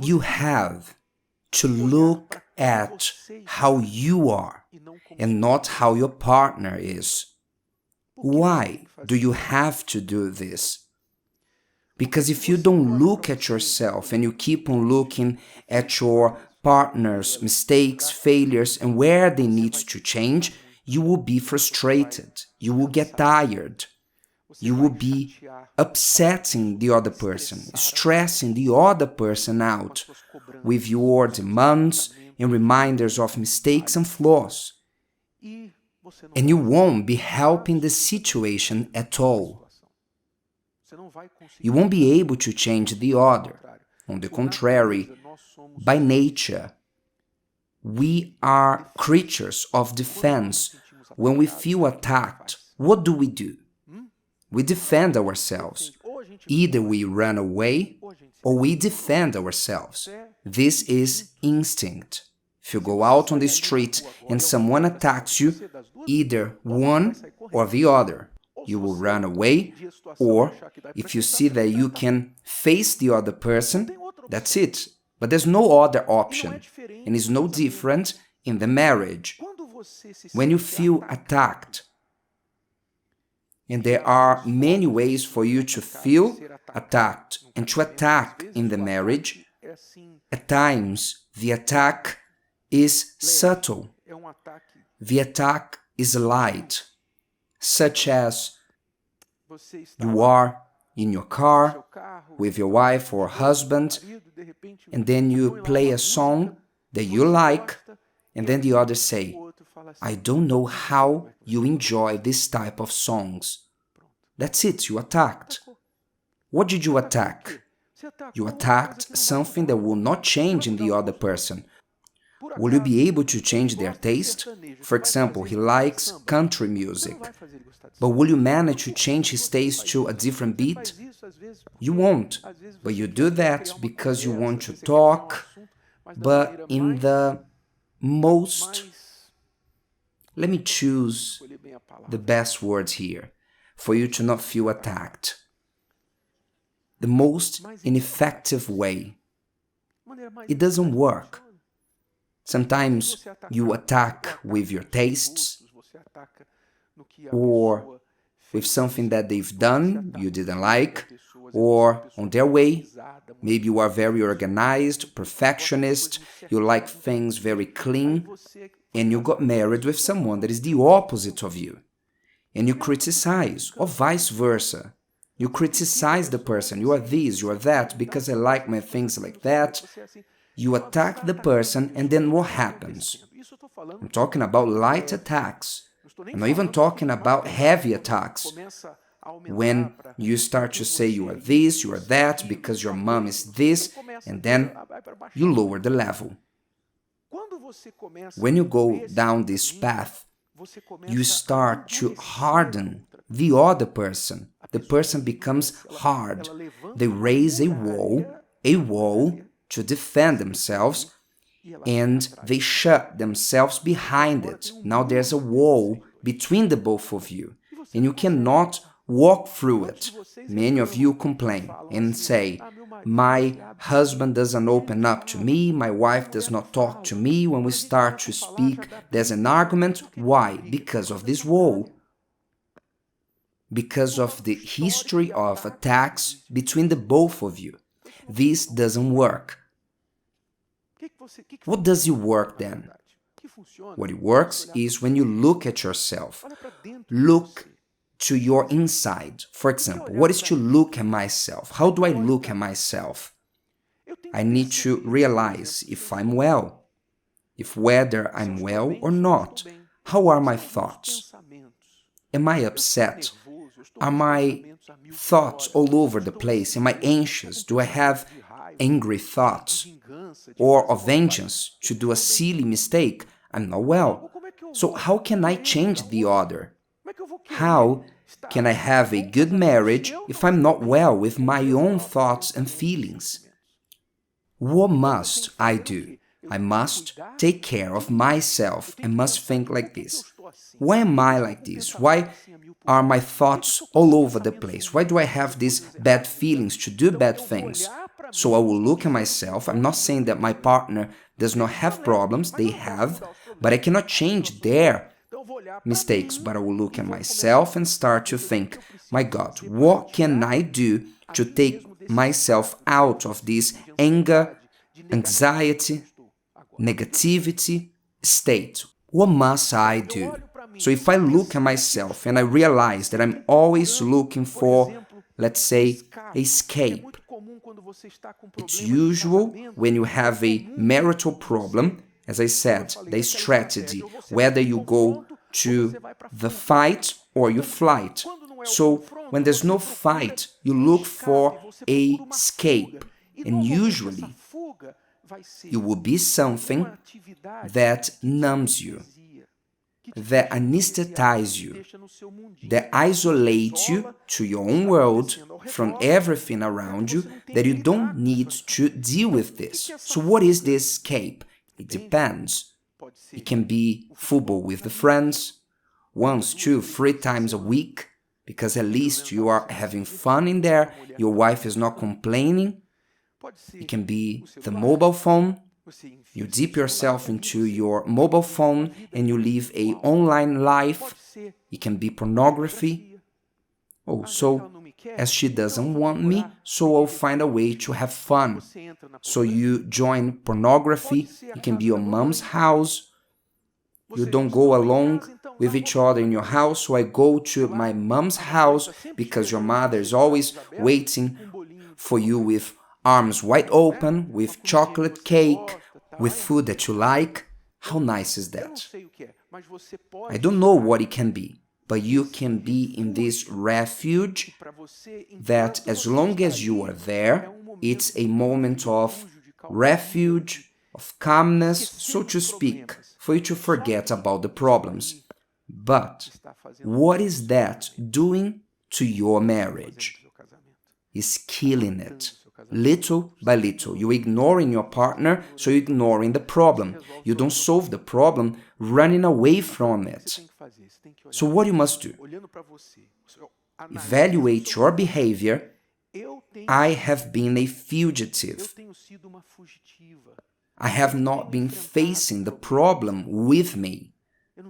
You have to look at how you are and not how your partner is. Why do you have to do this? Because if you don't look at yourself and you keep on looking at your partner's mistakes, failures, and where they need to change, you will be frustrated, you will get tired, you will be upsetting the other person, stressing the other person out with your demands and reminders of mistakes and flaws. And you won't be helping the situation at all. You won't be able to change the other. On the contrary, by nature, we are creatures of defense. When we feel attacked, what do? We defend ourselves. Either we run away or we defend ourselves. This is instinct. If you go out on the street and someone attacks you, either one or the other. You will run away, or if you see that you can face the other person, that's it. But there's no other option, and it's no different in the marriage. When you feel attacked, and there are many ways for you to feel attacked and to attack in the marriage, at times the attack is subtle. The attack is light, such as you are in your car with your wife or husband, and then you play a song that you like, and then the others say, I don't know how you enjoy this type of songs. That's it, you attacked. What did you attack? You attacked something that will not change in the other person. Will you be able to change their taste? For example, he likes country music, but will you manage to change his taste to a different beat? You won't, but you do that because you want to talk, but in the most, let me choose the best words here, for you to not feel attacked. The most ineffective way. It doesn't work. Sometimes you attack with your tastes or with something that they've done you didn't like, or on their way. Maybe you are very organized, perfectionist, you like things very clean, and you got married with someone that is the opposite of you. And you criticize, or vice versa. You criticize the person, you are this, you are that, because I like my things like that. You attack the person, and then what happens? I'm talking about light attacks. I'm not even talking about heavy attacks. When you start to say you are this, you are that, because your mom is this, and then you lower the level. When you go down this path, you start to harden the other person. The person becomes hard. They raise a wall to defend themselves, and they shut themselves behind it. Now there's a wall between the both of you, and you cannot walk through it. Many of you complain and say, my husband doesn't open up to me, my wife does not talk to me. When we start to speak, there's an argument. Why? Because of this wall. Because of the history of attacks between the both of you. This doesn't work. What does it work then? What it works is when you look at yourself. Look to your inside. For example, what is to look at myself? How do I look at myself? I need to realize if I'm well, if whether I'm well or not. How are my thoughts? Am I upset? Are my thoughts all over the place? Am I anxious? Do I have angry thoughts or of vengeance to do a silly mistake? I'm not well. So how can I change the other? How can I have a good marriage if I'm not well with my own thoughts and feelings? What must I do? I must take care of myself. I must think like this. Why am I like this? Why are my thoughts all over the place? Why do I have these bad feelings to do bad things? So I will look at myself. I'm not saying that my partner does not have problems. They have, but I cannot change their mistakes. But I will look at myself and start to think, my God, what can I do to take myself out of this anger, anxiety, negativity state? What must I do? So if I look at myself and I realize that I'm always looking for, let's say, escape. It's usual when you have a marital problem, as I said, the strategy, whether you go to the fight or you flight. So when there's no fight, you look for a escape, and usually it will be something that numbs you, that anesthetizes you, that isolates you to your own world from everything around you, that you don't need to deal with this. So what is this escape? It depends. It can be football with the friends, 1, 2, 3 times a week, because at least you are having fun in there, your wife is not complaining. It can be the mobile phone. You dip yourself into your mobile phone and you live an online life. It can be pornography. Oh, so as she doesn't want me, so I'll find a way to have fun. So you join pornography. It can be your mom's house. You don't go along with each other in your house, so I go to my mom's house because your mother is always waiting for you with arms wide open, with chocolate cake, with food that you like. How nice is that? I don't know what it can be, but you can be in this refuge that as long as you are there, it's a moment of refuge, of calmness, so to speak, for you to forget about the problems. But what is that doing to your marriage? It's killing it. Little by little, you're ignoring your partner, so you're ignoring the problem. You don't solve the problem, running away from it. So what you must do? Evaluate your behavior. I have been a fugitive. I have not been facing the problem with me.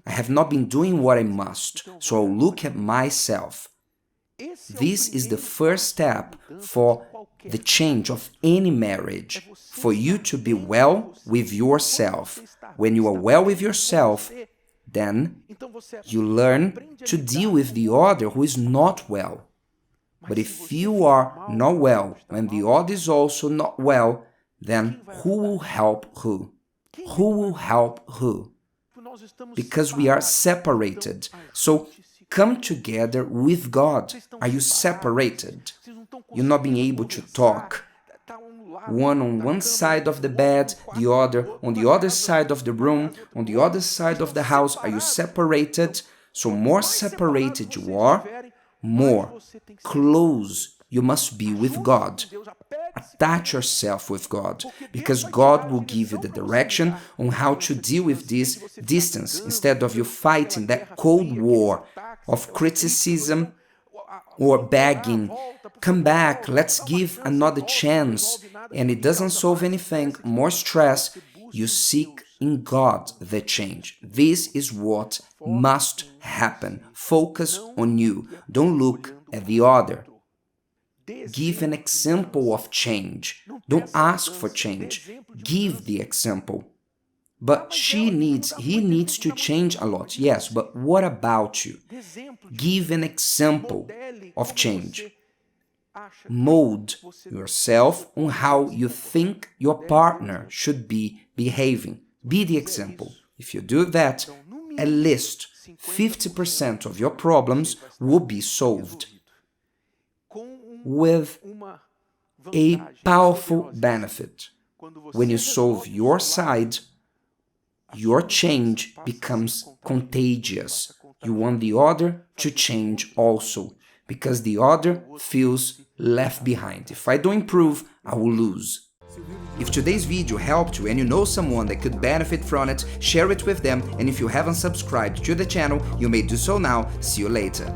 I have not been doing what I must, so I'll look at myself. This is the first step for the change of any marriage, for you to be well with yourself. When you are well with yourself, then you learn to deal with the other who is not well. But if you are not well, when the other is also not well, then who will help who? Who will help who? Because we are separated. So come together with God. Are you separated? You're not being able to talk. One on one side of the bed, the other on the other side of the room, on the other side of the house. Are you separated? So more separated you are, more close you must be with God. Attach yourself with God, because God will give you the direction on how to deal with this distance, instead of you fighting that cold war of criticism or begging, come back, let's give another chance, and it doesn't solve anything, more stress. You seek in God the change. This is what must happen. Focus on you. Don't look at the other. Give an example of change. Don't ask for change. Give the example. But he needs to change a lot. Yes, but what about you? Give an example of change. Mold yourself on how you think your partner should be behaving. Be the example. If you do that, at least 50% of your problems will be solved. With a powerful benefit. When you solve your side, your change becomes contagious. You want the other to change also, because the other feels left behind. If I don't improve, I will lose. If today's video helped you and you know someone that could benefit from it, share it with them, and if you haven't subscribed to the channel, you may do so now. See you later.